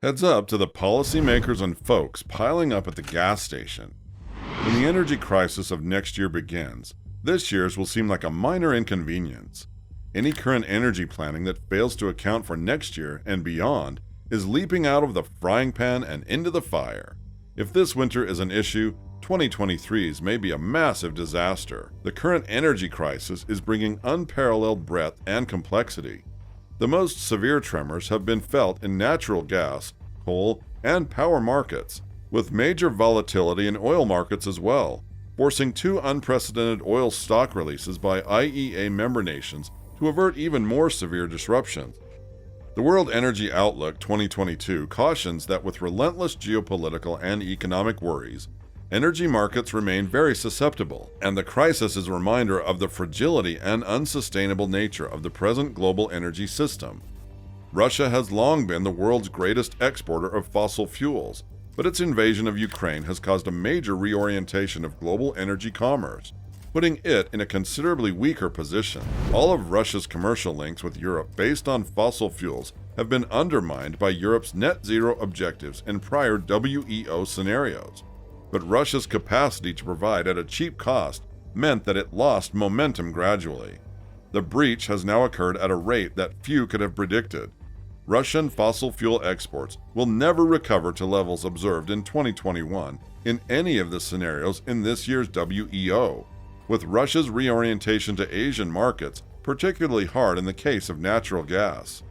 Heads up to the policymakers and folks piling up at the gas station. When the energy crisis of next year begins, this year's will seem like a minor inconvenience. Any current energy planning that fails to account for next year and beyond is leaping out of the frying pan and into the fire. If this winter is an issue, 2023's may be a massive disaster. The current energy crisis is bringing unparalleled breadth and complexity. The most severe tremors have been felt in natural gas, coal, and power markets, with major volatility in oil markets as well, forcing two unprecedented oil stock releases by IEA member nations to avert even more severe disruptions. The World Energy Outlook 2022 cautions that with relentless geopolitical and economic worries, energy markets remain very susceptible, and the crisis is a reminder of the fragility and unsustainable nature of the present global energy system. Russia has long been the world's greatest exporter of fossil fuels, but its invasion of Ukraine has caused a major reorientation of global energy commerce, putting it in a considerably weaker position. All of Russia's commercial links with Europe based on fossil fuels have been undermined by Europe's net zero objectives in prior WEO scenarios. But Russia's capacity to provide at a cheap cost meant that it lost momentum gradually. The breach has now occurred at a rate that few could have predicted. Russian fossil fuel exports will never recover to levels observed in 2021 in any of the scenarios in this year's WEO, with Russia's reorientation to Asian markets particularly hard in the case of natural gas.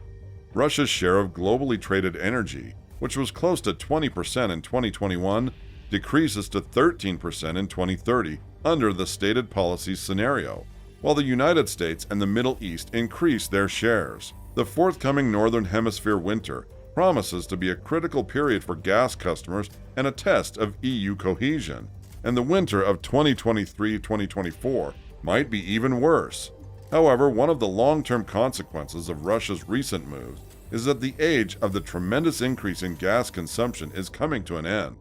Russia's share of globally traded energy, which was close to 20% in 2021, decreases to 13% in 2030 under the stated policy scenario, while the United States and the Middle East increase their shares. The forthcoming Northern Hemisphere winter promises to be a critical period for gas customers and a test of EU cohesion, and the winter of 2023-2024 might be even worse. However, one of the long-term consequences of Russia's recent moves is that the age of the tremendous increase in gas consumption is coming to an end.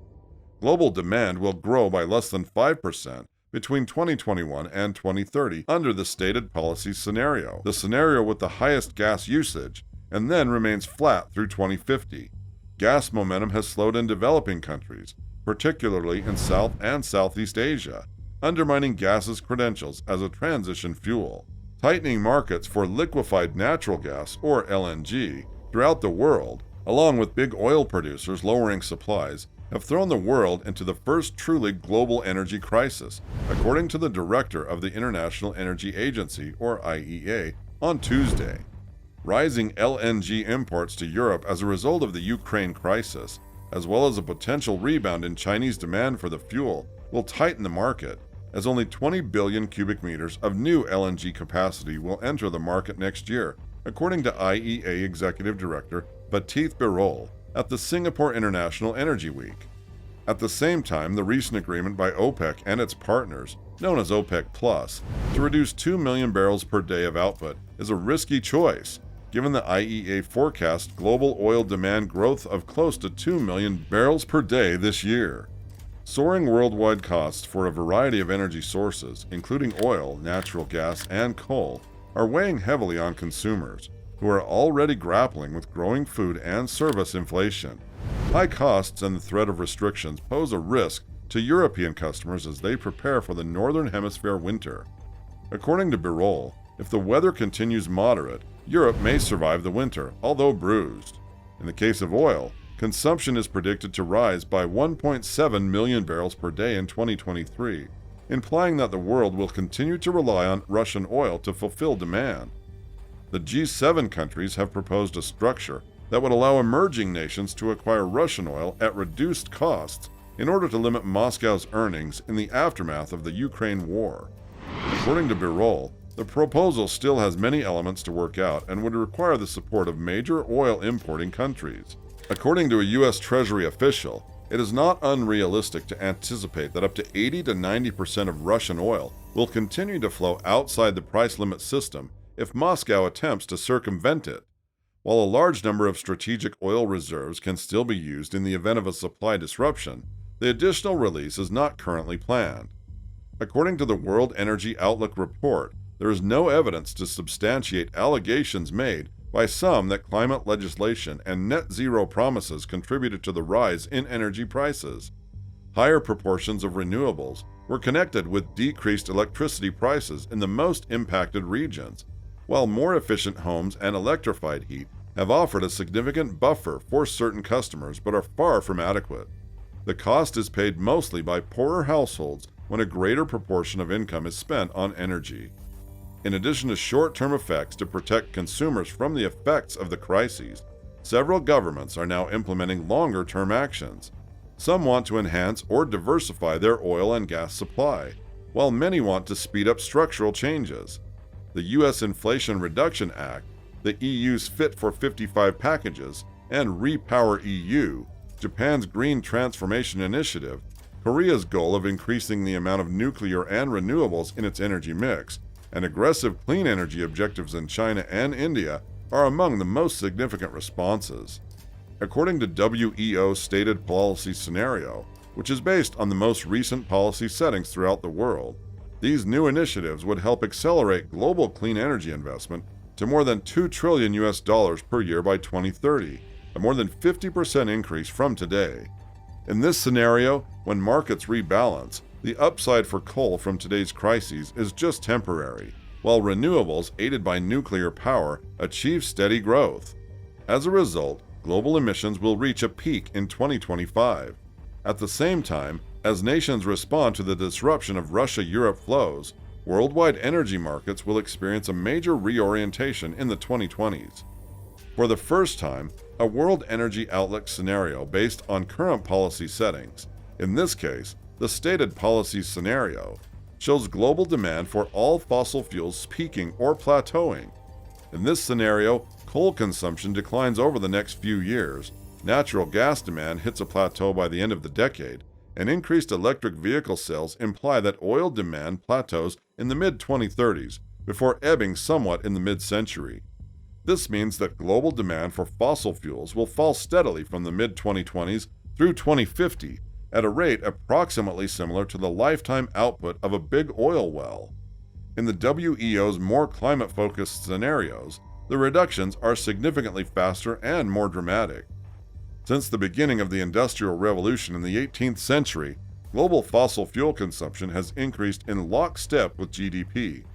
Global demand will grow by less than 5% between 2021 and 2030 under the stated policy scenario, the scenario with the highest gas usage, and then remains flat through 2050. Gas momentum has slowed in developing countries, particularly in South and Southeast Asia, undermining gas's credentials as a transition fuel. Tightening markets for liquefied natural gas, or LNG, throughout the world, along with big oil producers lowering supplies, have thrown the world into the first truly global energy crisis, according to the director of the International Energy Agency, or IEA, on Tuesday. Rising LNG imports to Europe as a result of the Ukraine crisis, as well as a potential rebound in Chinese demand for the fuel, will tighten the market, as only 20 billion cubic meters of new LNG capacity will enter the market next year, according to IEA Executive Director Fatih Birol at the Singapore International Energy Week. At the same time, the recent agreement by OPEC and its partners, known as OPEC+, to reduce 2 million barrels per day of output is a risky choice, given the IEA forecast global oil demand growth of close to 2 million barrels per day this year. Soaring worldwide costs for a variety of energy sources, including oil, natural gas, and coal, are weighing heavily on consumers, who are already grappling with growing food and service inflation. High costs and the threat of restrictions pose a risk to European customers as they prepare for the Northern Hemisphere winter. According to Birol, if the weather continues moderate, Europe may survive the winter, although bruised. In the case of oil, consumption is predicted to rise by 1.7 million barrels per day in 2023, implying that the world will continue to rely on Russian oil to fulfill demand. The G7 countries have proposed a structure that would allow emerging nations to acquire Russian oil at reduced costs in order to limit Moscow's earnings in the aftermath of the Ukraine war. According to Birol, the proposal still has many elements to work out and would require the support of major oil importing countries. According to a U.S. Treasury official, it is not unrealistic to anticipate that up to 80 to 90% of Russian oil will continue to flow outside the price limit system if Moscow attempts to circumvent it. While a large number of strategic oil reserves can still be used in the event of a supply disruption, the additional release is not currently planned. According to the World Energy Outlook report, there is no evidence to substantiate allegations made by some that climate legislation and net zero promises contributed to the rise in energy prices. Higher proportions of renewables were connected with decreased electricity prices in the most impacted regions, while more efficient homes and electrified heat have offered a significant buffer for certain customers but are far from adequate. The cost is paid mostly by poorer households when a greater proportion of income is spent on energy. In addition to short-term effects to protect consumers from the effects of the crises, several governments are now implementing longer-term actions. Some want to enhance or diversify their oil and gas supply, while many want to speed up structural changes. The U.S. Inflation Reduction Act, the EU's Fit for 55 packages, and Repower EU, Japan's Green Transformation Initiative, Korea's goal of increasing the amount of nuclear and renewables in its energy mix, and aggressive clean energy objectives in China and India are among the most significant responses. According to WEO's stated policy scenario, which is based on the most recent policy settings throughout the world, these new initiatives would help accelerate global clean energy investment to more than $2 trillion per year by 2030, a more than 50% increase from today. In this scenario, when markets rebalance, the upside for coal from today's crises is just temporary, while renewables aided by nuclear power achieve steady growth. As a result, global emissions will reach a peak in 2025. At the same time, as nations respond to the disruption of Russia-Europe flows, worldwide energy markets will experience a major reorientation in the 2020s. For the first time, a world energy outlook scenario based on current policy settings, in this case, the stated policy scenario, shows global demand for all fossil fuels peaking or plateauing. In this scenario, coal consumption declines over the next few years, natural gas demand hits a plateau by the end of the decade, and increased electric vehicle sales imply that oil demand plateaus in the mid-2030s before ebbing somewhat in the mid-century. This means that global demand for fossil fuels will fall steadily from the mid-2020s through 2050 at a rate approximately similar to the lifetime output of a big oil well. In the WEO's more climate-focused scenarios, the reductions are significantly faster and more dramatic. Since the beginning of the Industrial Revolution in the 18th century, global fossil fuel consumption has increased in lockstep with GDP.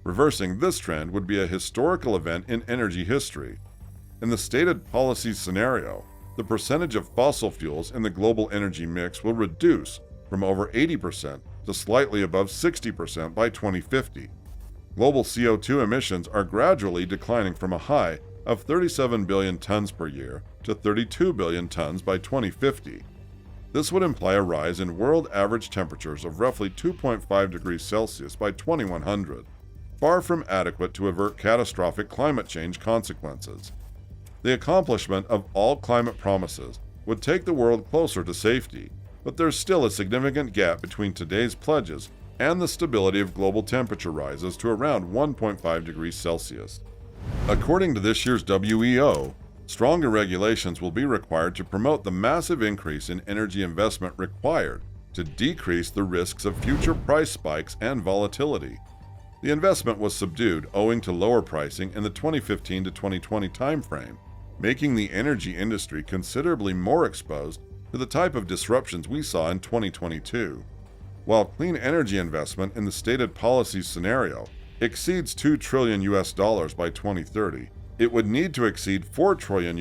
Reversing this trend would be a historical event in energy history. In the stated policy scenario, the percentage of fossil fuels in the global energy mix will reduce from over 80% to slightly above 60% by 2050. Global CO2 emissions are gradually declining from a high of 37 billion tons per year to 32 billion tons by 2050. This would imply a rise in world average temperatures of roughly 2.5 degrees Celsius by 2100, far from adequate to avert catastrophic climate change consequences. The accomplishment of all climate promises would take the world closer to safety, but there's still a significant gap between today's pledges and the stability of global temperature rises to around 1.5 degrees Celsius. According to this year's WEO, stronger regulations will be required to promote the massive increase in energy investment required to decrease the risks of future price spikes and volatility. The investment was subdued owing to lower pricing in the 2015 to 2020 timeframe, making the energy industry considerably more exposed to the type of disruptions we saw in 2022. While clean energy investment in the stated policy scenario exceeds $2 trillion by 2030, it would need to exceed $4 trillion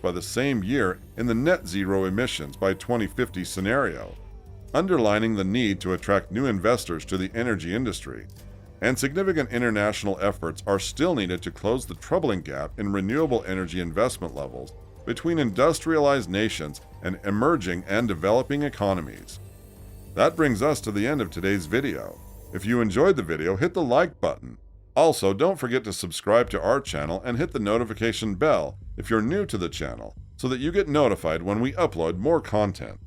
by the same year in the net zero emissions by 2050 scenario, underlining the need to attract new investors to the energy industry. And significant international efforts are still needed to close the troubling gap in renewable energy investment levels between industrialized nations and emerging and developing economies. That brings us to the end of today's video. If you enjoyed the video, hit the like button. Also, don't forget to subscribe to our channel and hit the notification bell if you're new to the channel so that you get notified when we upload more content.